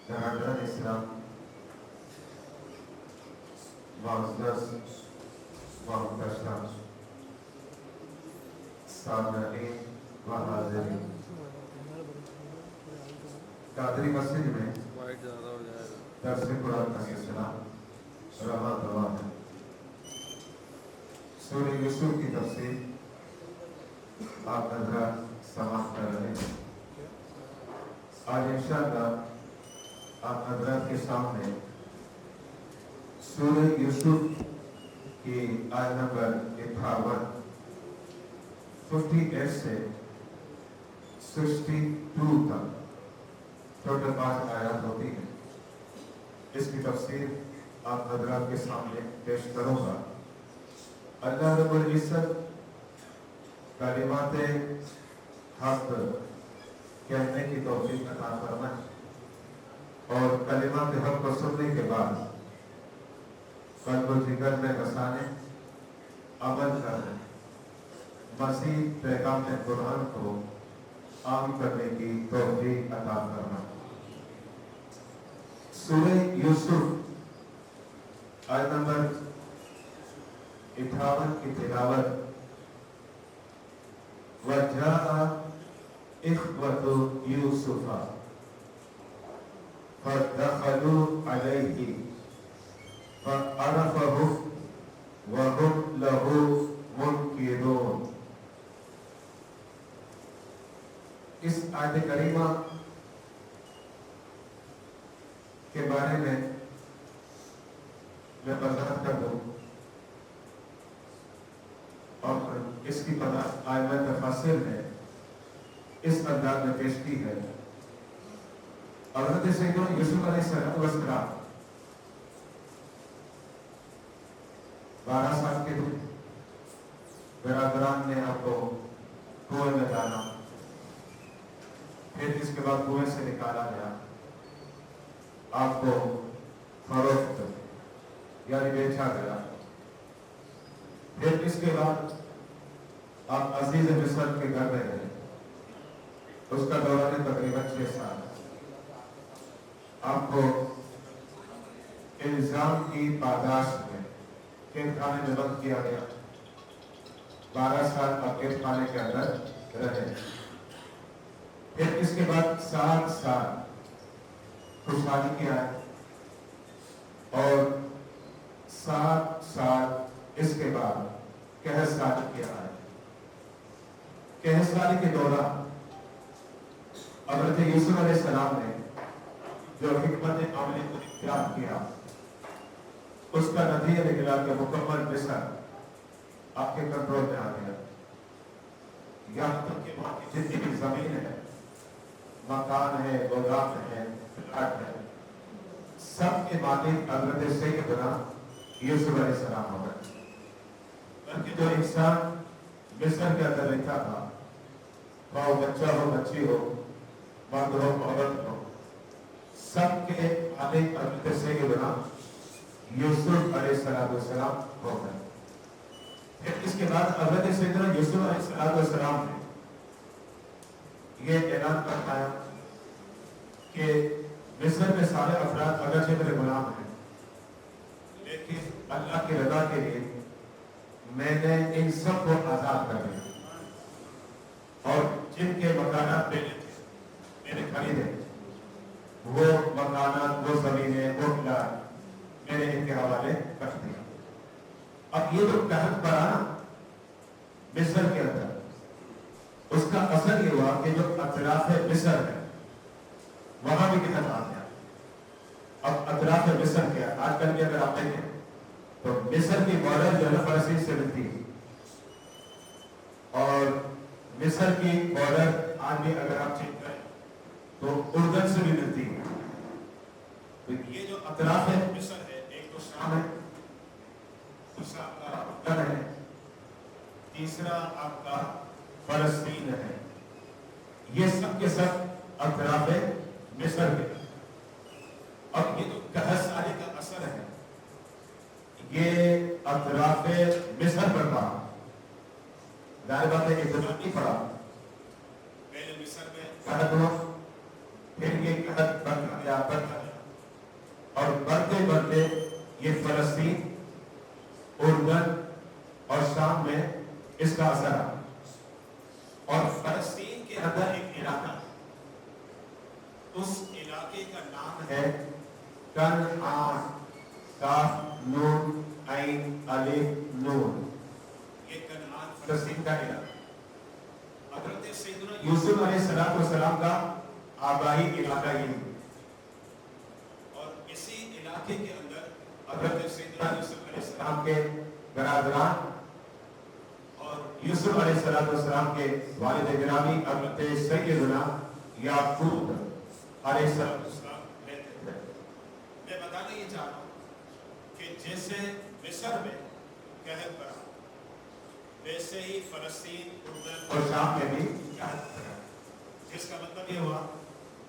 برادران اسلام، معزز و محترم سامعین و حاضرین، قادری مسجد میں درس قرآن کا سلسلہ رواں دوا ہے۔ سورہ یوسف کی تفسیر آپ حضرات سماعت کر رہے ہیں۔ آج انشاءاللہ آپ حضرات کے سامنے سورہ یوسف کی آیت نمبر 58 سے 62 تک ٹوٹل 5 آیات ہوتی ہیں۔ اس کی تفسیر آپ حضرات کے سامنے پیش کروں گا۔ اللہ رب العزت کلمات حق کہنے کی توفیق عطا فرمائے اور کلمات حق کو سننے کے بعد قلب و جگر میں بسانے، عمل کرنے، مزید پیغام قرآن کو عام کرنے کی توفیق عطا فرمائے۔ سورہ یوسف آیت نمبر 58 کی تلاوت۔ وَجَاءَ إِخْوَةُ يُوسُفَ فَدَخَلُوا عَلَيْهِ فَعَرَفَهُمْ وَهُمْ لَهُ مُنْكِرُونَ۔ اس آیت کریمہ کے بارے میں وضاحت کر دوں اور اس کی آئمہ تفاسیر نے اس انداز میں پیش کی ہے۔ حضرت سیدنا یوسف علیہ السلام 12 سال کے تھے، برادران نے آپ کو کنویں میں ڈالا، پھر اس کے بعد کنویں سے نکالا گیا، آپ کو فروخت یعنی بیچا گیا، پھر اس کے بعد آپ عزیز مصر کے گھر میں رہے، اس کا دوران تقریباً 6 سال۔ آپ کو الزام کی پاداش میں قید خانے میں بند کیا گیا، 12 سال آپ قید خانے کے اندر رہے، پھر اس کے بعد 7 سال خوشحالی کی آئے اور 7 سال اس کے بعد قحط سالی کی آئے۔ قحط سالی کے دوران حضرت یوسف علیہ السلام نے جو حکمت عملی کو اختیار کیا، اس کا نتیجہ نکلا کہ مکمل مصر آپ کے کنٹرول میں آ گیا۔ یہاں تک کہ وہاں کی جتنی بھی زمین ہے، مکان ہے، گودام ہے، پلاٹ ہے، سب کے مالک حضرت سیدنا یوسف علیہ السلام ہو گئے۔ بلکہ جو انسان مصر کے اندر رہتا تھا، وہ بچہ ہو، بچی ہو، مرد ہو، عورت ہو، سب کے مالک حضرت سیدنا یوسف علیہ السلام ہو گئے۔ پھر اس کے بعد حضرت سیدنا یوسف علیہ السلام نے یہ اعلان کر پایا کہ مصر میں سارے افراد اگرچہ میرے غلام ہیں، لیکن اللہ کی رضا کے لیے میں نے ان سب کو آزاد کر دیا، اور جن کے مکانات میں نے خریدے، وہ مکانات، وہ زمینیں، وہ پلاٹ میں نے ان کے حوالے کر دیا۔ اب یہ جو قحط پڑا مصر کے اندر، اس کا اثر یہ ہوا کہ جو اطراف مصر ہے وہاں بھی قحط آ گیا۔ اب اطراف مصر کیا، آج کل بھی اگر آپ دیکھیں تو مصر کی بارڈر جو ہے فلسطین سے ملتی ہے، اور مصر کی بارڈر آج بھی اگر آپ چیک کریں تو اردن سے بھی ملتی ہے۔ تو یہ جو اطراف مصر ہے، ایک تو شام ہے، دوسرا آپ کا اردن ہے، تیسرا آپ کا فلسطین ہے، یہ سب کے سب اطراف مصر کے۔ اب یہ جو قحط سالی کا اثر ہے، یہ اطراف مصر پر پڑا۔ ظاہر بات ہے کہ اتنا نہیں پڑا، پہلے مصر میں قحط ہوا، پھر یہ قحط بڑھتا گیا، یہ فلسطین، اردن اور شام میں اس کا اثر ہے. اور فلسطین کے اندر ایک علاقہ، اس علاقے کا نام ہے کنعان. کاف نون عین الف نون. یہ کنعان فلسطین کا علاقہ. حضرت سیدنا یوسف علیہ السلام کا آبائی علاقہ یہ ہے. اور اسی علاقے کے اندر حضرت سیدنا یوسف علیہ السلام کے برادران اور یوسف علیہ السلام کے والد گرامی حضرت سیدنا یعقوب علیہ السلام رہتے تھے. میں بتانا یہ چاہ رہا ہوں کہ جیسے مصر میں قحط پڑا، ویسے ہی فلسطین، اردن اور شام میں بھی قحط پڑا، جس کا مطلب یہ ہوا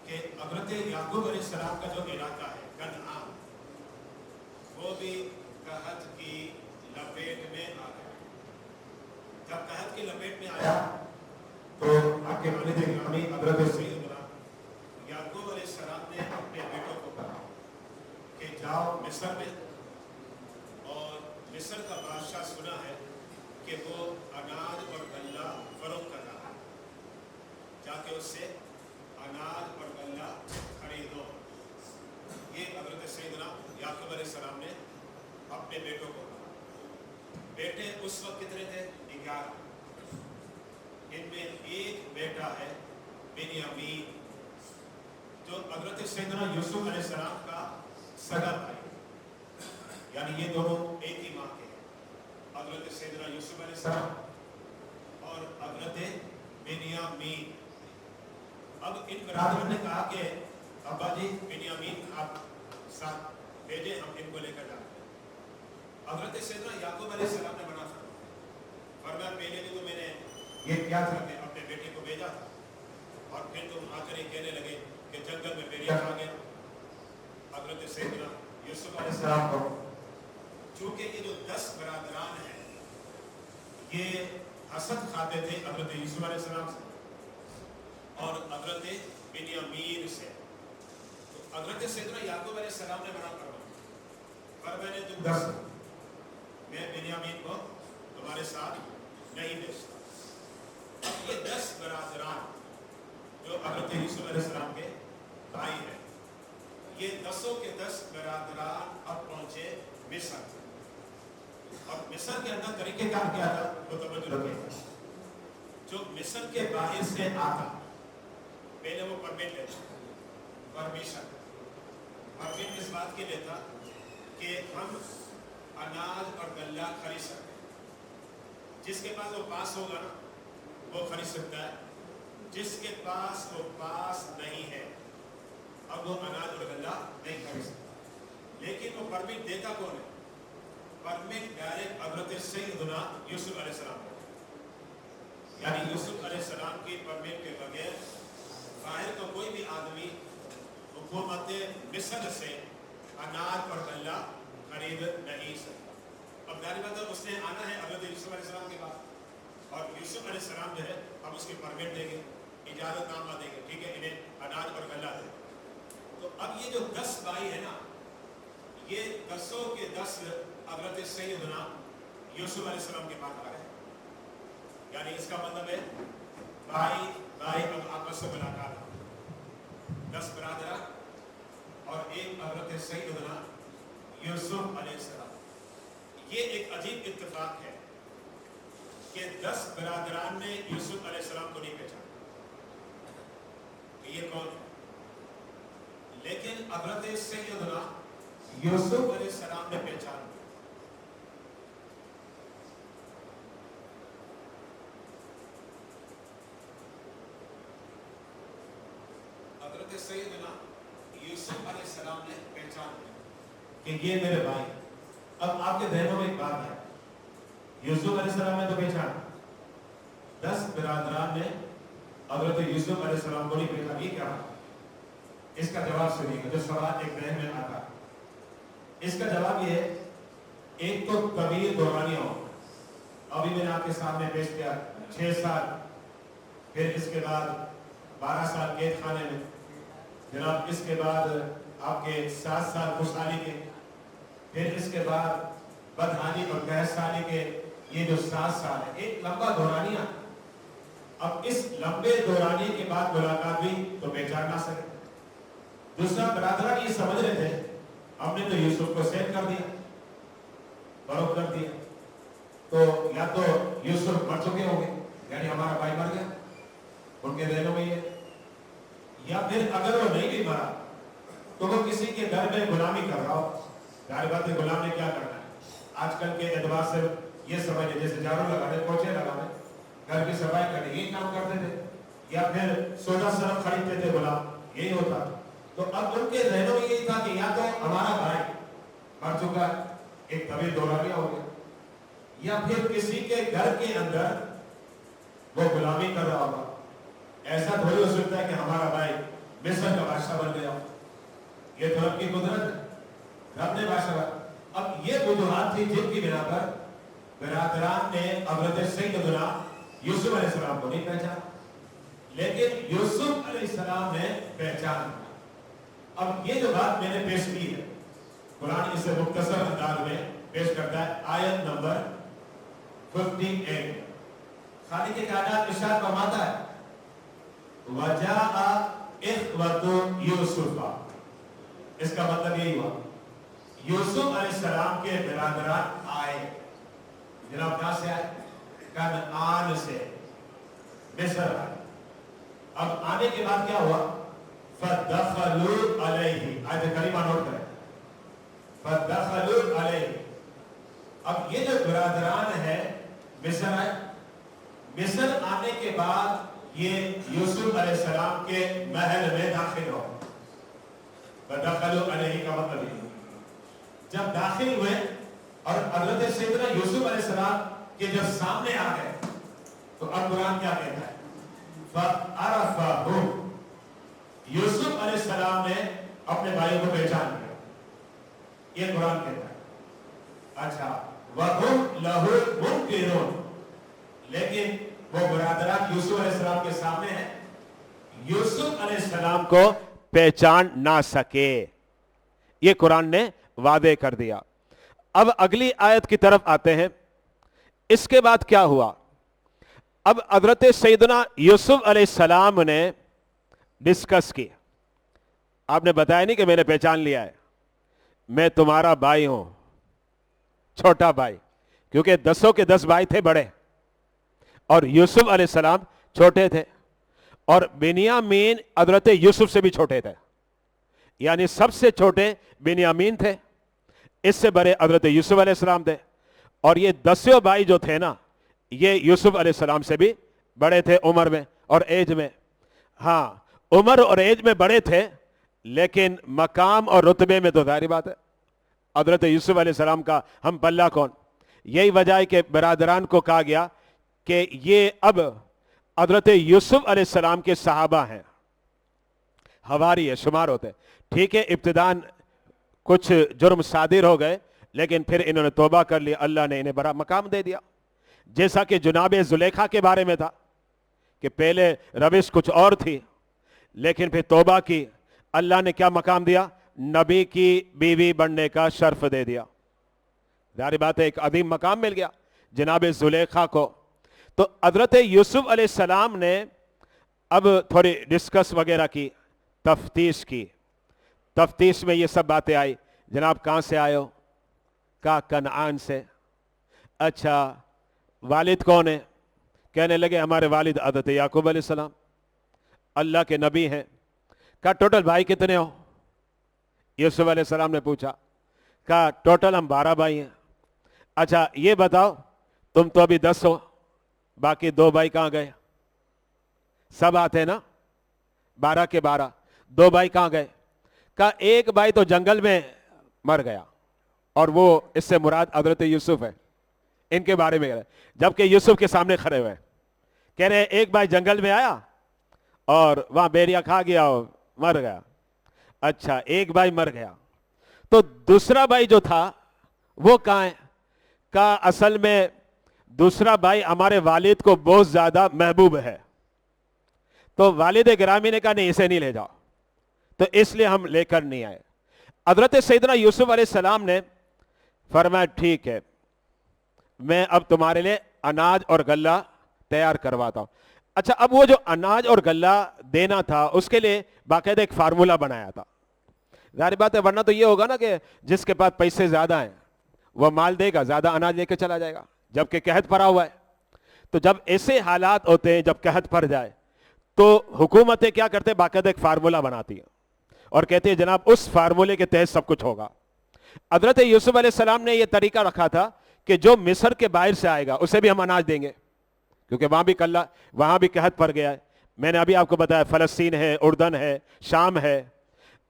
کہ حضرت یعقوب علیہ السلام کا جو علاقہ ہے کنعان، وہ بھی قحط کی لپیٹ میں آ گیا. جب قحط کی لپیٹ میں آیا تو آپ کے والد گرامی حضرت سیدنا یعقوب علیہ السلام نے اپنے بیٹوں کو کہا کہ جاؤ مصر میں، اور مصر کا بادشاہ سنا ہے کہ وہ اناج اور غلہ فروخت کر رہا ہے، جا کے اس سے اناج اور غلہ خریدو. یہ حضرت سیدنا یعقوب علیہ السلام نے اپنے بیٹوں کو کہا. بیٹے اس وقت کتنے تھے؟ 11. ان میں ایک بیٹا ہے بنیامین، جو حضرت سیدنا یوسف علیہ السلام کا سگا بھائی، یعنی یہ دونوں ایک ہی ماں کے ہیں، حضرت سیدنا یوسف علیہ السلام اور حضرت بنیامین. اب ان برادروں نے کہا کہ ابا جی بنیامین آپ ساتھ بھیجیں، ہم ان کو لے کر جاتے ہیں. حضرت سیدنا یعقوب علیہ السلام نے منع فرمایا پہلے بھی تو میں نے یہ کیا تھا کہ اپنے بیٹے کو بھیجا تھا، اور پھر تم آ کر یہ کہنے لگے کہ جنگل میں بھیڑیا کھا گیا. حضرت سیدنا یوسف علیہ السلام کو چونکہ یہ جو 10 برادران ہیں یہ حسد کھاتے تھے حضرت یوسف علیہ السلام سے اور حضرت بنیامین سے، تو حضرت سیدنا یعقوب علیہ السلام نے منع کروا، پر میں نے تم 10، میں بنیامین کو تمہارے ساتھ نہیں بھیجتا. اب یہ 10 برادران جو حضرت یوسف علیہ السلام کے بھائی ہیں، یہ 10 کے 10 برادران اب پہنچے مصر. اور مصر کے اندر طریقے کار کیا تھا وہ توجہ رکھیں. جو مصر کے باہر سے آتا پہلے وہ پرمٹ لیتا، پرمیشن اس بات کی لیتا کہ ہم اناج اور غلہ خرید سکتے ہیں. جس کے پاس وہ پاس ہوگا نا وہ خرید سکتا ہے، جس کے پاس وہ پاس نہیں ہے اب وہ اناج اور غلہ نہیں خرید سکتا. لیکن وہ پرمٹ دیتا کون ہے؟ پرمٹ ڈائریکٹ حضرت سیدنا یوسف علیہ السلام کو، یعنی یوسف علیہ السلام کی پرمٹ کے بغیر باہر کا کوئی بھی آدمی حکومت مصر سے اناج اور غلہ خرید نہیں سکتا. اب ظاہر بات ہے اس نے آنا ہے حضرت یوسف علیہ السلام کے بعد، اور یوسف علیہ السلام جو ہے اب اس کی پرمٹ دیں گے، اجازت نامہ دیں گے، ٹھیک ہے انہیں اناج اور غلہ دیں. تو اب یہ جو 10 بھائی ہیں نا، یہ 10 کے 10 حضرت سیدنا یوسف علیہ السلام کے پاس آ رہے ہیں. یعنی اس کا مطلب ہے بھائی اب آپس میں ملاقات، 10 برادران اور ایک حضرت سیدنا یوسف علیہ السلام. یہ ایک عجیب اتفاق ہے کہ 10 برادران نے یوسف علیہ السلام کو نہیں پہچانا کہ یہ کون ہے، لیکن حضرت سیدنا یوسف علیہ السلام نے پہچانا. حضرت سیدنا یوسف علیہ السلام نے پہچان کہ یہ میرے بھائی. اب آپ کے ذہنوں میں ایک بات ہے، یوسف علیہ السلام نے تو پہچانا، 10 برادران نے حضرت یوسف علیہ السلام کو نہیں پہچانا، یہ کیا بات؟ اس کا جواب سنیے گا جو سوال ایک ذہن میں آتا. اس کا جواب یہ ہے، ایک تو طویل دورانیہ ہو، ابھی میں نے آپ کے سامنے پیش کیا 6 سال، پھر اس کے بعد 12 سال قید خانے میں، جناب اس کے بعد آپ کے 7 سال خوشحالی کے، پھر اس کے بعد بدحالی اور قحطسالی کے یہ جو 7 سال ہے، ایک لمبا دورانیہ. اب اس لمبے دورانی کے بعد ملاقات بھی تو پہچان نہ سکے. دوسرا، برادران یہ سمجھ رہے تھے ہم نے تو یوسف کو سیل کر دیا، فروخت کر دیا، تو یا تو یوسف مر چکے ہوں گے، یعنی ہمارا بھائی مر گیا ان کے ذہنوں میں یہ، یا پھر اگر وہ نہیں بھی مرا تو وہ کسی کے گھر میں غلامی کر رہا ہو. ظاہر بات ہے غلام نے کیا کرنا ہے، آج کل کے اعتبار سے یہ سمجھ لیں جیسے جھاڑو لگانے، پوچھے لگانے، گھر کی صفائی کرنے، یہی کام کرتے تھے، یا پھر سودا سرف خریدتے تھے غلام، یہی ہوتا. تو اب ان کے ذہنوں میں یہی تھا کہ یا تو ہمارا بھائی مر چکا ہے، ایک طویل دورانیہ ہو گیا، یا پھر کسی کے گھر کے اندر وہ غلامی کر رہا ہوگا. ایسا تھوڑی ہو سکتا ہے کہ ہمارا بھائی مصر کا بادشاہ بن گیا، یہ تو رب کی قدرت ہے، رب نے بادشاہ. اب یہ وجوہات تھی جن کی بنا پر برادران نے حضرت سیدنا یوسف علیہ السلام کو نہیں پہچانا، لیکن یوسف علیہ السلام نے پہچان. اب یہ جو بات میں نے پیش کی ہے، قرآن اسے مختصر انداز میں پیش کرتا ہے. آیت نمبر 58 خالق کائنات ارشاد فرماتا ہے وَجَاءَ إِخْوَةُ يُوسُفَ. اس کا مطلب یہی ہوا یوسف علیہ السلام کے برادران آئے. جناب کہاں سے آئے؟ کنعان سے، مصر آئے. اب آنے کے بعد کیا ہوا؟ فَدَخَلُوا عَلَيْهِ. آیت کریمہ نوٹ کریں، فَدَخَلُوا عَلَيْهِ. اب یہ جو برادران ہے مصر آئے. مصر آنے کے بعد یہ یوسف علیہ السلام کے محل میں داخل ہو. فَدَخَلُوا عَلَيْهِ کا مطلب یہ جب داخل ہوئے اور حضرت سیدنا یوسف علیہ السلام کے جب سامنے آ گئے تو اب قرآن کیا کہتا ہے؟ فَعَرَفَهُ. یوسف علیہ السلام نے اپنے بھائی کو پہچان لیا، یہ قرآن کہتا ہے. اچھا، وَهُمْ لَهُ مُنْكِرُونَ. لیکن وہ برادران یوسف علیہ السلام کے سامنے ہیں، یوسف علیہ السلام کو پہچان نہ سکے. یہ قرآن نے واضح کر دیا. اب اگلی آیت کی طرف آتے ہیں. اس کے بعد کیا ہوا؟ اب حضرت سیدنا یوسف علیہ السلام نے ڈسکس کی. آپ نے بتایا نہیں کہ میں نے پہچان لیا ہے، میں تمہارا بھائی ہوں، چھوٹا بھائی، کیونکہ 10 کے 10 بھائی تھے بڑے اور یوسف علیہ السلام چھوٹے تھے، اور بنیامین حضرت یوسف سے بھی چھوٹے تھے، یعنی سب سے چھوٹے بنیامین تھے، اس سے بڑے حضرت یوسف علیہ السلام تھے، اور یہ 10 بھائی جو تھے نا یہ یوسف علیہ السلام سے بھی بڑے تھے عمر میں اور ایج میں. ہاں عمر اور ایج میں بڑے تھے، لیکن مقام اور رتبے میں تو ظاہری بات ہے حضرت یوسف علیہ السلام کا ہم پلہ کون. یہی وجہ ہے کہ برادران کو کہا گیا کہ یہ اب حضرت یوسف علیہ السلام کے صحابہ ہیں، حواری ہے، شمار ہوتے. ٹھیک ہے ابتداً کچھ جرم صادر ہو گئے، لیکن پھر انہوں نے توبہ کر لیا، اللہ نے انہیں بڑا مقام دے دیا. جیسا کہ جناب زلیخا کے بارے میں تھا کہ پہلے روش کچھ اور تھی، لیکن پھر توبہ کی، اللہ نے کیا مقام دیا؟ نبی کی بیوی بننے کا شرف دے دیا. ظاہر بات ہے ایک عظیم مقام مل گیا جناب زلیخا کو. تو حضرت یوسف علیہ السلام نے اب تھوڑی ڈسکس وغیرہ کی، تفتیش کی. تفتیش میں یہ سب باتیں آئی. جناب کہاں سے آئے ہو؟ کہا کنعان سے. اچھا والد کون ہے؟ کہنے لگے ہمارے والد حضرت یعقوب علیہ السلام اللہ کے نبی ہیں. کہا ٹوٹل بھائی کتنے ہو؟ یوسف علیہ السلام نے پوچھا. کہا ٹوٹل ہم 12 بھائی ہیں. اچھا یہ بتاؤ تم تو ابھی 10 ہو، باقی 2 بھائی کہاں گئے؟ سب آتے نا 12 کے 12، 2 بھائی کہاں گئے؟ کہا ایک بھائی تو جنگل میں مر گیا، اور وہ اس سے مراد حضرت یوسف ہے. ان کے بارے میں کہہ رہے، جبکہ یوسف کے سامنے کھڑے ہوئے کہہ رہے ایک بھائی جنگل میں آیا اور وہاں بیریا کھا گیا اور مر گیا. اچھا ایک بھائی مر گیا، تو دوسرا بھائی جو تھا وہ کہاں ہے؟ کہا اصل میں دوسرا بھائی ہمارے والد کو بہت زیادہ محبوب ہے، تو والد گرامی نے کہا نہیں اسے نہیں لے جاؤ، تو اس لیے ہم لے کر نہیں آئے. حضرت سیدنا یوسف علیہ السلام نے فرمایا ٹھیک ہے، میں اب تمہارے لیے اناج اور غلہ تیار کرواتا ہوں. اچھا، اب وہ جو اناج اور غلہ دینا تھا اس کے لیے باقاعدہ ایک فارمولا بنایا تھا. ظاہر بات ہے، ورنہ تو یہ ہوگا نا کہ جس کے پاس پیسے زیادہ ہیں وہ مال دے گا، زیادہ اناج لے کے چلا جائے گا، جبکہ قحط پڑا ہوا ہے. تو جب ایسے حالات ہوتے ہیں، جب قحط پڑ جائے، تو حکومتیں کیا کرتے ہیں؟ باقاعدہ ایک فارمولا بناتی ہیں اور کہتے ہیں جناب اس فارمولے کے تحت سب کچھ ہوگا. حضرت یوسف علیہ السلام نے یہ طریقہ رکھا تھا کہ جو مصر کے باہر سے آئے گا اسے بھی ہم اناج دیں گے، کیونکہ وہاں بھی قحط پڑ گیا ہے. میں نے ابھی آپ کو بتایا فلسطین ہے، اردن ہے، شام ہے.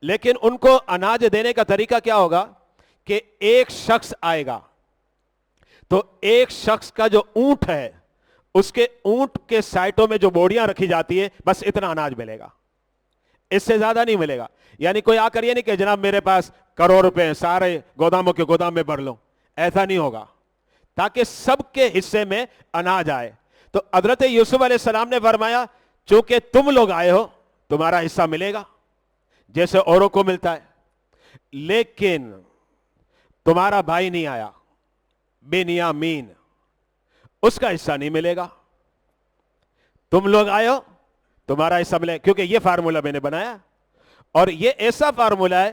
لیکن ان کو اناج دینے کا طریقہ کیا ہوگا کہ ایک شخص آئے گا تو ایک شخص کا جو اونٹ ہے اس کے اونٹ کے سائٹوں میں جو بوریاں رکھی جاتی ہے بس اتنا اناج ملے گا، اس سے زیادہ نہیں ملے گا. یعنی کوئی آ کر یہ نہیں کہ جناب میرے پاس کروڑ روپے ہیں، سارے گوداموں کے گودام میں بھر لو، ایسا نہیں ہوگا، تاکہ سب کے حصے میں اناج آئے. تو حضرت یوسف علیہ السلام نے فرمایا چونکہ تم لوگ آئے ہو تمہارا حصہ ملے گا جیسے اوروں کو ملتا ہے، لیکن تمہارا بھائی نہیں آیا بنیامین، اس کا حصہ نہیں ملے گا. تم لوگ آئے ہو تمہارا حصہ ملے، کیونکہ یہ فارمولا میں نے بنایا اور یہ ایسا فارمولا ہے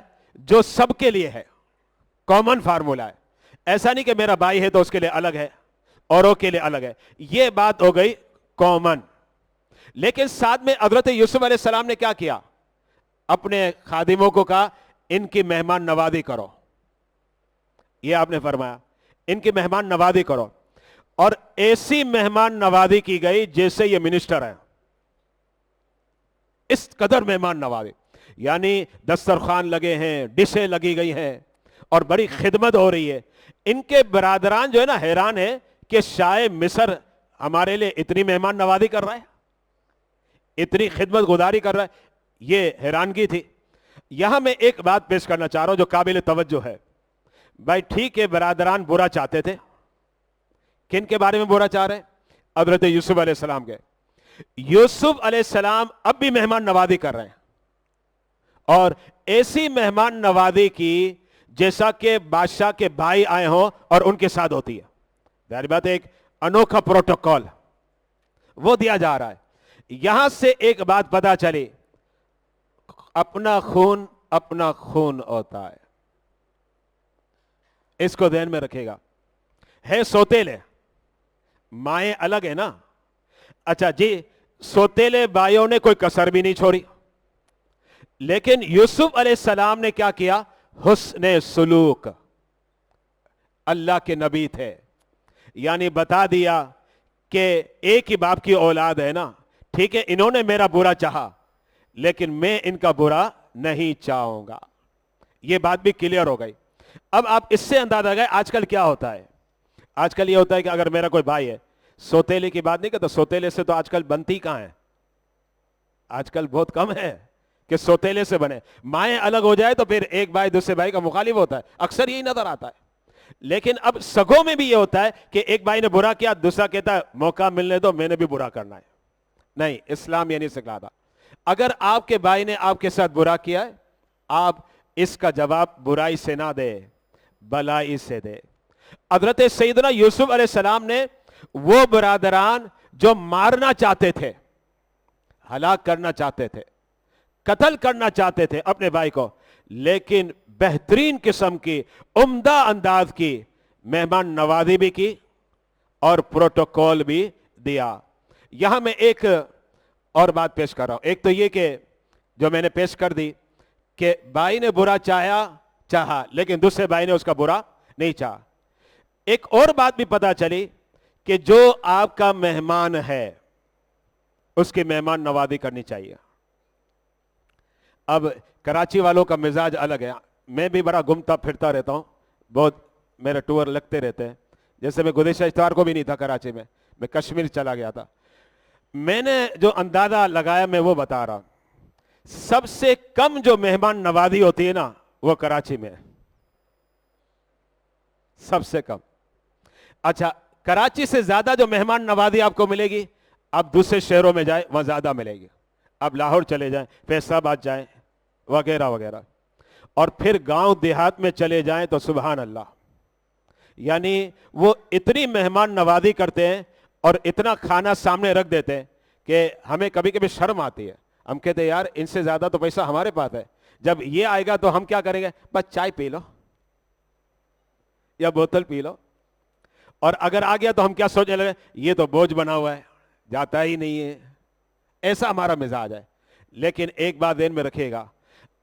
جو سب کے لیے ہے، کامن فارمولا ہے. ایسا نہیں کہ میرا بھائی ہے تو اس کے لیے الگ ہے، اوروں کے لیے الگ ہے. یہ بات ہو گئی کامن. لیکن ساتھ میں حضرت یوسف علیہ السلام نے کیا کیا؟ اپنے خادموں کو کہا ان کی مہمان نوازی کرو. یہ آپ نے فرمایا ان کی مہمان نوازی کرو، اور ایسی مہمان نوازی کی گئی جیسے یہ منسٹر ہیں، اس قدر مہمان نوازی. یعنی دسترخوان لگے ہیں، ڈشیں لگی گئی ہیں اور بڑی خدمت ہو رہی ہے. ان کے برادران جو ہے نا حیران ہے کہ شاہ مصر ہمارے لیے اتنی مہمان نوازی کر رہا ہے، اتنی خدمت گزاری کر رہا ہے. یہ حیرانگی تھی. یہاں میں ایک بات پیش کرنا چاہ رہا ہوں جو قابل توجہ ہے. بھائی ٹھیک ہے، برادران برا چاہتے تھے. کن کے بارے میں برا چاہ رہے ہیں؟ حضرت یوسف علیہ السلام کے. یوسف علیہ السلام اب بھی مہمان نوازی کر رہے ہیں، اور ایسی مہمان نوازی کی جیسا کہ بادشاہ کے بھائی آئے ہوں اور ان کے ساتھ ہوتی ہے. ظاہر بات ہے ایک انوکھا پروٹوکول وہ دیا جا رہا ہے. یہاں سے ایک بات پتا چلی، اپنا خون ہوتا ہے. اس کو ذہن میں رکھے گا. ہے سوتیلے، مائیں الگ ہے نا. اچھا جی، سوتیلے بھائیوں نے کوئی کسر بھی نہیں چھوڑی، لیکن یوسف علیہ السلام نے کیا کیا؟ حسن سلوک. اللہ کے نبی تھے، یعنی بتا دیا کہ ایک ہی باپ کی اولاد ہے نا، ٹھیک ہے انہوں نے میرا برا چاہا لیکن میں ان کا برا نہیں چاہوں گا. یہ بات بھی کلیئر ہو گئی. اب آپ اس سے اندازہ گئے آج کل کیا ہوتا ہے. آج کل یہ ہوتا ہے کہ اگر میرا کوئی بھائی ہے، سوتیلے کی بات نہیں کرتا، سوتیلے سے تو آج کل بنتی کہاں ہے، آج کل بہت کم ہے کہ سوتیلے سے بنے. مائیں الگ ہو جائے تو پھر ایک بھائی دوسرے بھائی کا مخالف ہوتا ہے، اکثر یہی نظر آتا ہے. لیکن اب سگوں میں بھی یہ ہوتا ہے کہ ایک بھائی نے برا کیا، دوسرا کہتا ہے موقع ملنے دو میں نے بھی برا کرنا ہے. نہیں، اسلام یہ نہیں سکھاتا. اگر آپ کے بھائی نے آپ کے ساتھ برا کیا ہے، آپ اس کا جواب برائی سے نہ دے، بلائی سے دے. حضرت سیدنا یوسف علیہ السلام نے وہ برادران جو مارنا چاہتے تھے، ہلاک کرنا چاہتے تھے، قتل کرنا چاہتے تھے اپنے بھائی کو، لیکن بہترین قسم کی عمدہ انداز کی مہمان نوازی بھی کی اور پروٹوکول بھی دیا. یہاں میں ایک اور بات پیش کر رہا ہوں. ایک تو یہ کہ جو میں نے پیش کر دی کہ بھائی نے برا چاہا لیکن دوسرے بھائی نے اس کا برا نہیں چاہا. ایک اور بات بھی پتا چلی کہ جو آپ کا مہمان ہے اس کی مہمان نوازی کرنی چاہیے. اب کراچی والوں کا مزاج الگ ہے. میں بھی بڑا گھومتا پھرتا رہتا ہوں، بہت میرے ٹور لگتے رہتے ہیں. جیسے میں گزشتہ اتوار کو بھی نہیں تھا کراچی میں کشمیر چلا گیا تھا. میں نے جو اندازہ لگایا میں وہ بتا رہا ہوں. سب سے کم جو مہمان نوازی ہوتی ہے نا وہ کراچی میں ہے، سب سے کم. اچھا، کراچی سے زیادہ جو مہمان نوازی آپ کو ملے گی اب دوسرے شہروں میں جائیں وہاں زیادہ ملے گی. اب لاہور چلے جائیں، فیصل آباد جائیں وغیرہ وغیرہ، اور پھر گاؤں دیہات میں چلے جائیں تو سبحان اللہ یعنی وہ اتنی مہمان نوازی کرتے ہیں اور اتنا کھانا سامنے رکھ دیتے ہیں کہ ہمیں کبھی کبھی شرم آتی ہے. ہم کہتے ہیں یار ان سے زیادہ تو پیسہ ہمارے پاس ہے, جب یہ آئے گا تو ہم کیا کریں گے, بس چائے پی لو یا بوتل پی لو. اور اگر آ گیا تو ہم کیا سوچنے لگے, یہ تو بوجھ بنا ہوا ہے, جاتا ہی نہیں ہے. ایسا ہمارا مزاج ہے. لیکن ایک بات ذہن میں رکھیے گا,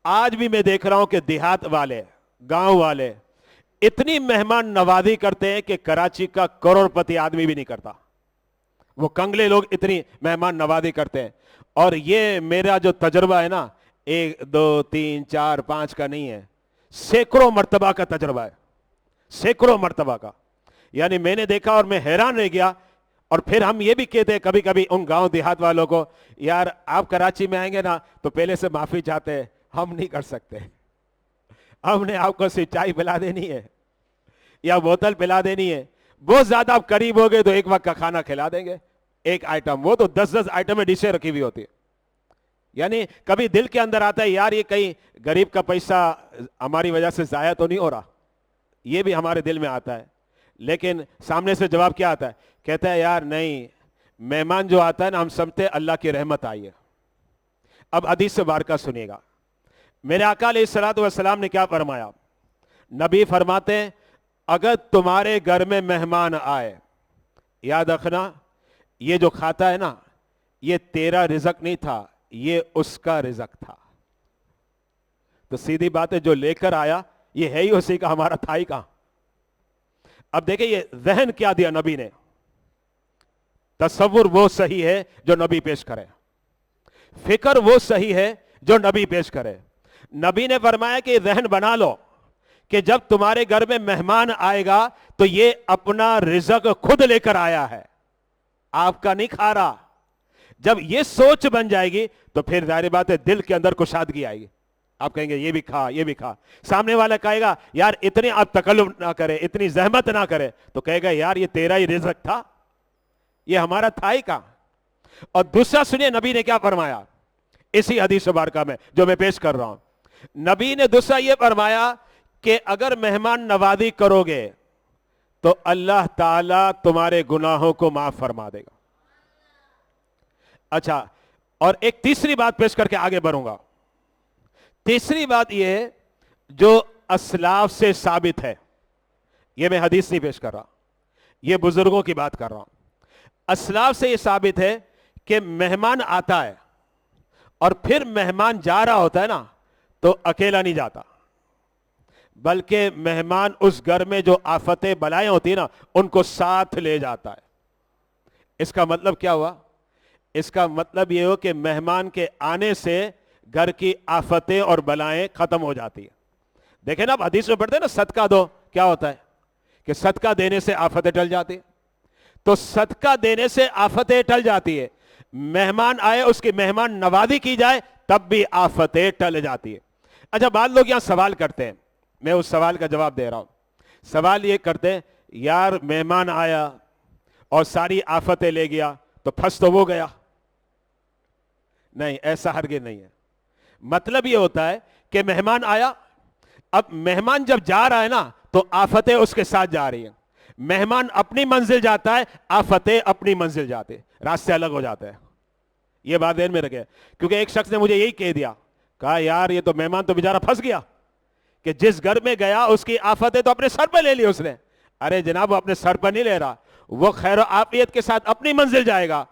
آج بھی میں دیکھ رہا ہوں کہ دیہات والے, گاؤں والے اتنی مہمان نوازی کرتے ہیں کہ کراچی کا کروڑ پتی آدمی بھی نہیں کرتا. وہ کنگلے لوگ اتنی مہمان نوازی کرتے ہیں. اور یہ میرا جو تجربہ ہے نا, 1 2 3 4 5 کا نہیں ہے, سینکڑوں مرتبہ کا تجربہ ہے, سینکڑوں مرتبہ کا. یعنی میں نے دیکھا اور میں حیران رہ گیا. اور پھر ہم یہ بھی کہتے ہیں کبھی کبھی ان گاؤں دیہات والوں کو, یار آپ کراچی میں آئیں گے نا تو پہلے سے معافی چاہتے ہیں, ہم نہیں کر سکتے. ہم نے آپ کو صرف چائے پلا دینی ہے یا بوتل پلا دینی ہے. بہت زیادہ آپ قریب ہو گئے تو ایک وقت کا کھانا کھلا دیں گے, ایک آئٹم, وہ تو 10 آئٹم میں ڈشیں رکھی ہوئی ہوتی ہے. یعنی کبھی دل کے اندر آتا ہے یار یہ کہیں غریب کا پیسہ ہماری وجہ سے ضائع تو نہیں ہو رہا, یہ بھی ہمارے دل میں آتا ہے. لیکن سامنے سے جواب کیا آتا ہے, کہتا ہے یار نہیں, مہمان جو آتا ہے نا ہم سمجھتے ہیں اللہ کی رحمت آئی ہے. اب حدیث سے بارکہ سنیے گا. میرے آقا علیہ الصلوۃ والسلام نے کیا فرمایا؟ نبی فرماتے ہیں اگر تمہارے گھر میں مہمان آئے, یاد رکھنا یہ جو کھاتا ہے نا یہ تیرا رزق نہیں تھا, یہ اس کا رزق تھا. تو سیدھی بات ہے, جو لے کر آیا یہ ہے ہی اسی کا, ہمارا تھا ہی کہاں. اب دیکھیں یہ ذہن کیا دیا نبی نے, تصور وہ صحیح ہے جو نبی پیش کرے, فکر وہ صحیح ہے جو نبی پیش کرے. نبی نے فرمایا کہ ذہن بنا لو کہ جب تمہارے گھر میں مہمان آئے گا تو یہ اپنا رزق خود لے کر آیا ہے, آپ کا نہیں کھا رہا. جب یہ سوچ بن جائے گی تو پھر ظاہر بات ہے دل کے اندر کشادگی آئے گی. آپ کہیں گے یہ بھی کھا, یہ بھی کھا. سامنے والا کہے گا یار اتنے آپ تکلف نہ کرے, اتنی زحمت نہ کرے, تو کہے گا یار یہ تیرا ہی رزق تھا, یہ ہمارا تھا ہی کہاں. اور دوسرا سنیے نبی نے کیا فرمایا اسی حدیث مبارکہ میں جو میں پیش کر رہا ہوں. نبی نے دوسرا یہ فرمایا کہ اگر مہمان نوازی کرو گے تو اللہ تعالیٰ تمہارے گناہوں کو معاف فرما دے گا. اچھا, اور ایک تیسری بات پیش کر کے آگے بڑھوں گا. تیسری بات یہ جو اسلاف سے ثابت ہے, یہ میں حدیث نہیں پیش کر رہا, یہ بزرگوں کی بات کر رہا ہوں. اسلاف سے یہ ثابت ہے کہ مہمان آتا ہے اور پھر مہمان جا رہا ہوتا ہے نا تو اکیلا نہیں جاتا, بلکہ مہمان اس گھر میں جو آفتیں بلائیں ہوتی ہیں نا ان کو ساتھ لے جاتا ہے. اس کا مطلب کیا ہوا؟ اس کا مطلب یہ ہو کہ مہمان کے آنے سے گھر کی آفتیں اور بلائیں ختم ہو جاتی ہیں. دیکھیں نا اب حدیث میں پڑھتے ہیں نا صدقہ دو, کیا ہوتا ہے کہ صدقہ دینے سے آفتیں ٹل جاتی ہیں. تو صدقہ دینے سے آفتیں ٹل جاتی ہے, مہمان آئے اس کی مہمان نوازی کی جائے تب بھی آفتیں ٹل جاتی ہے. اچھا, بعض لوگ یہاں سوال کرتے ہیں, میں اس سوال کا جواب دے رہا ہوں. سوال یہ کرتے ہیں یار مہمان آیا اور ساری آفتیں لے گیا تو پھنس تو وہ گیا. نہیں, ایسا ہرگز نہیں ہے. مطلب یہ ہوتا ہے کہ مہمان آیا, اب مہمان جب جا رہا ہے نا تو آفتیں اس کے ساتھ جا رہی ہیں. مہمان اپنی منزل جاتا ہے, آفتیں اپنی منزل جاتے, راستے الگ ہو جاتے ہیں. یہ بات ذہن میں رکھے, کیونکہ ایک شخص نے مجھے یہی کہہ دیا, کہا یار یہ تو مہمان تو بیچارہ پھنس گیا کہ جس گھر میں گیا اس کی آفتیں تو اپنے سر پہ لے لی اس نے. ارے جناب وہ اپنے سر پر نہیں لے رہا, وہ خیر و عافیت کے ساتھ اپنی منزل جائے گا.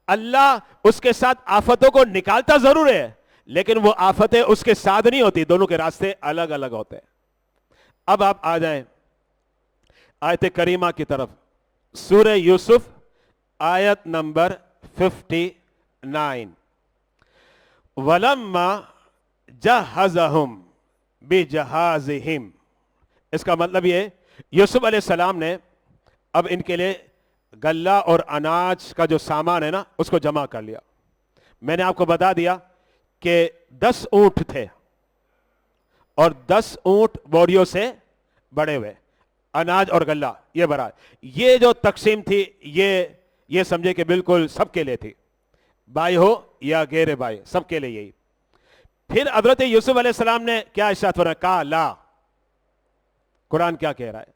اللہ اس کے ساتھ آفتوں کو نکالتا ضرور ہے لیکن وہ آفتیں اس کے ساتھ نہیں ہوتی, دونوں کے راستے الگ الگ ہوتے ہیں. اب آپ آ جائیں آیت کریمہ کی طرف, سورہ یوسف آیت نمبر 59. وَلَمَّا جَهَّزَهُمْ بِجَهَازِهِمْ, اس کا مطلب یہ یوسف علیہ السلام نے اب ان کے لیے غلہ اور اناج کا جو سامان ہے نا اس کو جمع کر لیا. میں نے آپ کو بتا دیا کہ 10 اونٹ تھے اور 10 اونٹ بوریوں سے بڑے ہوئے, اناج اور غلہ یہ برابر. یہ جو تقسیم تھی یہ سمجھے کہ بالکل سب کے لیے تھی, بھائی ہو یا غیر بھائی, سب کے لیے یہی. پھر حضرت یوسف علیہ السلام نے کیا ارشاد فرمایا؟ کہا لا. قرآن کیا کہہ رہا ہے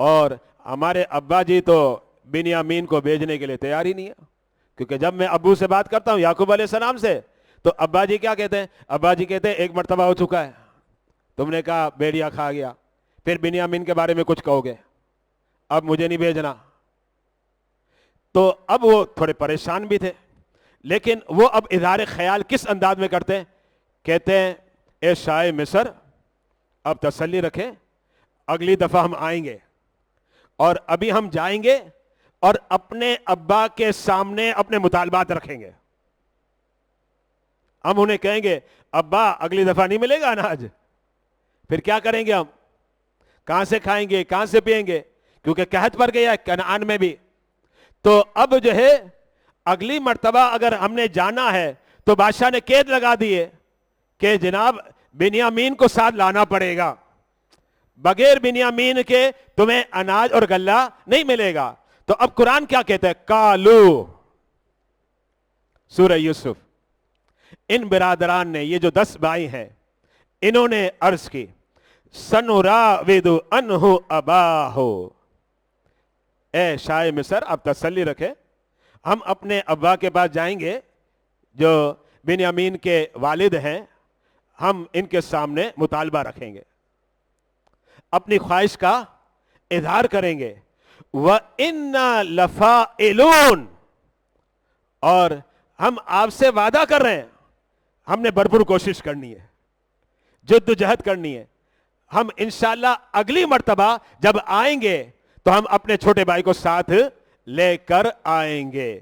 اور ہمارے ابا جی تو بنیامین کو بھیجنے کے لیے تیار ہی نہیں ہے، کیونکہ جب میں ابو سے بات کرتا ہوں یعقوب علیہ السلام سے، تو ابا جی کیا کہتے ہیں؟ ابا جی کہتے ہیں ایک مرتبہ ہو چکا ہے، تم نے کہا بیڑیا کھا گیا، پھر بنیامین کے بارے میں کچھ کہو گے، اب مجھے نہیں بھیجنا۔ تو اب وہ تھوڑے پریشان بھی تھے، لیکن وہ اب اظہار خیال کس انداز میں کرتے ہیں؟ کہتے ہیں اے شاہ مصر اب تسلی رکھیں، اگلی دفعہ ہم آئیں گے، اور ابھی ہم جائیں گے اور اپنے ابا کے سامنے اپنے مطالبات رکھیں گے۔ ہم انہیں کہیں گے ابا اگلی دفعہ نہیں ملے گا اناج، پھر کیا کریں گے؟ ہم کہاں سے کھائیں گے، کہاں سے پئیں گے؟ کیونکہ قحط پڑ گیا کنعان میں بھی۔ تو اب جو ہے اگلی مرتبہ اگر ہم نے جانا ہے تو بادشاہ نے قید لگا دیے کہ جناب بنیامین کو ساتھ لانا پڑے گا، بغیر بنیامین کے تمہیں اناج اور غلہ نہیں ملے گا۔ تو اب قرآن کیا کہتا ہے؟ کالو، سورہ یوسف، ان برادران نے، یہ جو 10 بھائی ہیں، انہوں نے عرض کی سنراود عنہ اباہو، اے شاہ مصر اب تسلی رکھے، ہم اپنے ابا کے پاس جائیں گے جو بنیامین کے والد ہیں، ہم ان کے سامنے مطالبہ رکھیں گے، اپنی خواہش کا اظہار کریں گے۔ وَإِنَّا لَفَاعِلُونَ، اور ہم آپ سے وعدہ کر رہے ہیں، ہم نے بھرپور کوشش کرنی ہے، جد و جہد کرنی ہے، ہم انشاءاللہ اگلی مرتبہ جب آئیں گے تو ہم اپنے چھوٹے بھائی کو ساتھ لے کر آئیں گے۔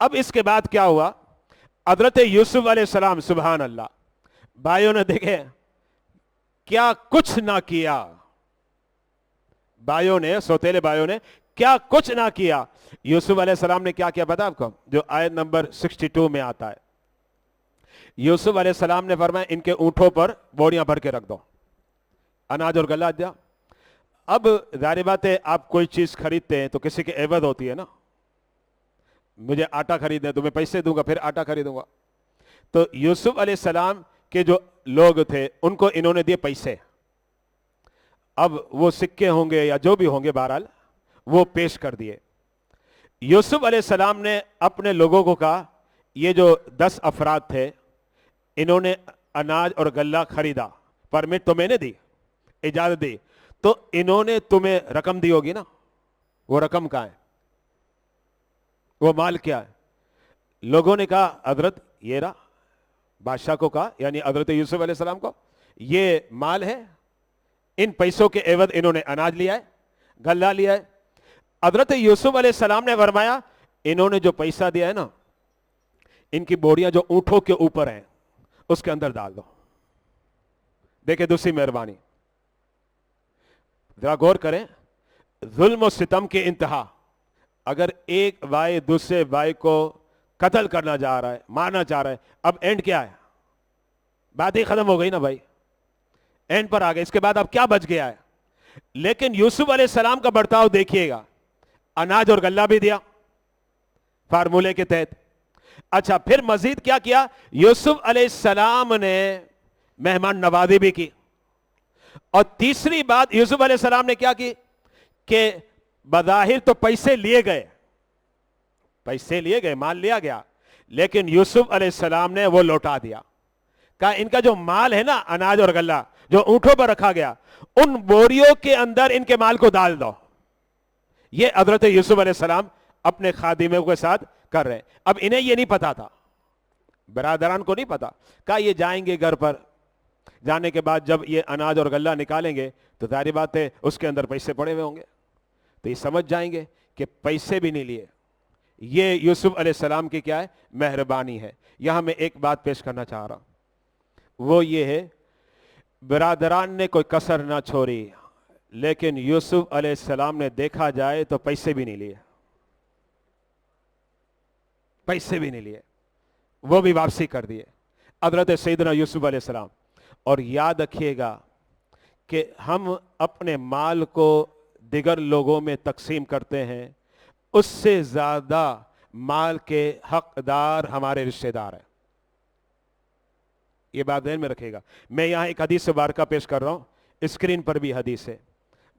اب اس کے بعد کیا ہوا؟ حضرت یوسف علیہ السلام، سبحان اللہ، بھائیوں نے دیکھے کیا کچھ نہ کیا، بھائیوں نے، سوتیلے بھائیوں نے کیا کچھ نہ کیا۔ یوسف علیہ السلام نے کیا کیا پتا آپ کو؟ جو آیت نمبر 62 میں آتا ہے، یوسف علیہ السلام نے فرمایا ان کے اونٹوں پر بوریاں بھر کے رکھ دو، اناج اور غلہ دیا۔ اب ظاہر بات ہے آپ کوئی چیز خریدتے ہیں تو کسی کی عوض ہوتی ہے نا، مجھے آٹا خریدنا ہے تو میں پیسے دوں گا، پھر آٹا خریدوں گا۔ تو یوسف علیہ السلام کے جو لوگ تھے ان کو انہوں نے دیے پیسے، اب وہ سکے ہوں گے یا جو بھی ہوں گے، بہرحال وہ پیش کر دیے۔ یوسف علیہ السلام نے اپنے لوگوں کو کہا یہ جو 10 افراد تھے انہوں نے اناج اور غلہ خریدا، پرمٹ تو میں نے دی، اجازت دی، تو انہوں نے تمہیں رقم دی ہوگی نا، وہ رقم کہاں ہے؟ وہ مال کیا ہے؟ لوگوں نے کہا حضرت یہ رہا، بادشاہ کو کہا یعنی حضرت یوسف علیہ السلام کو، یہ مال ہے، ان پیسوں کے عوض انہوں نے اناج لیا ہے، غلہ لیا ہے۔ حضرت یوسف علیہ السلام نے فرمایا انہوں نے جو پیسہ دیا ہے نا، ان کی بوریاں جو اونٹوں کے اوپر ہیں اس کے اندر ڈال دو۔ دیکھیں دوسری مہربانی، ذرا غور کریں، ظلم و ستم کی انتہا۔ اگر ایک بھائی دوسرے بھائی کو قتل کرنا چاہ رہا ہے، مارنا چاہ رہا ہے، اب اینڈ کیا ہے؟ بات ہی ختم ہو گئی نا بھائی، اینڈ پر آ گئے، اس کے بعد اب کیا بچ گیا ہے؟ لیکن یوسف علیہ السلام کا برتاؤ دیکھیے گا، اناج اور غلہ بھی دیا فارمولے کے تحت۔ اچھا پھر مزید کیا کیا؟ یوسف علیہ السلام نے مہمان نوازی بھی کی، اور تیسری بات یوسف علیہ السلام نے کیا کی کہ بظاہر تو پیسے لیے گئے، مال لیا گیا، لیکن یوسف علیہ السلام نے وہ لوٹا دیا، کہا ان کا جو مال ہے نا، اناج اور غلہ جو اونٹوں پر رکھا گیا، ان بوریوں کے اندر ان کے مال کو ڈال دو۔ یہ حضرت یوسف علیہ السلام اپنے خادموں کے ساتھ کر رہے ہیں۔ اب انہیں یہ نہیں پتا تھا، برادران کو نہیں پتا، کہا یہ جائیں گے گھر پر، جانے کے بعد جب یہ اناج اور غلہ نکالیں گے تو ظاہر بات ہے اس کے اندر پیسے پڑے ہوئے ہوں گے، تو یہ سمجھ جائیں گے کہ پیسے بھی نہیں لیے۔ یہ یوسف علیہ السلام کی کیا ہے؟ مہربانی ہے۔ یہاں میں ایک بات پیش کرنا چاہ رہا ہوں، وہ یہ ہے برادران نے کوئی کسر نہ چھوڑی، لیکن یوسف علیہ السلام نے دیکھا جائے تو پیسے بھی نہیں لیے، وہ بھی واپسی کر دیے حضرت سیدنا یوسف علیہ السلام۔ اور یاد رکھیے گا کہ ہم اپنے مال کو دیگر لوگوں میں تقسیم کرتے ہیں، اس سے زیادہ مال کے حقدار ہمارے رشتہ دار ہیں، یہ بات ذہن میں رکھے گا۔ میں یہاں ایک حدیث مبارکہ پیش کر رہا ہوں، اسکرین پر بھی حدیث ہے،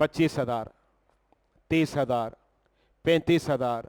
25,000, 30,000, 35,000,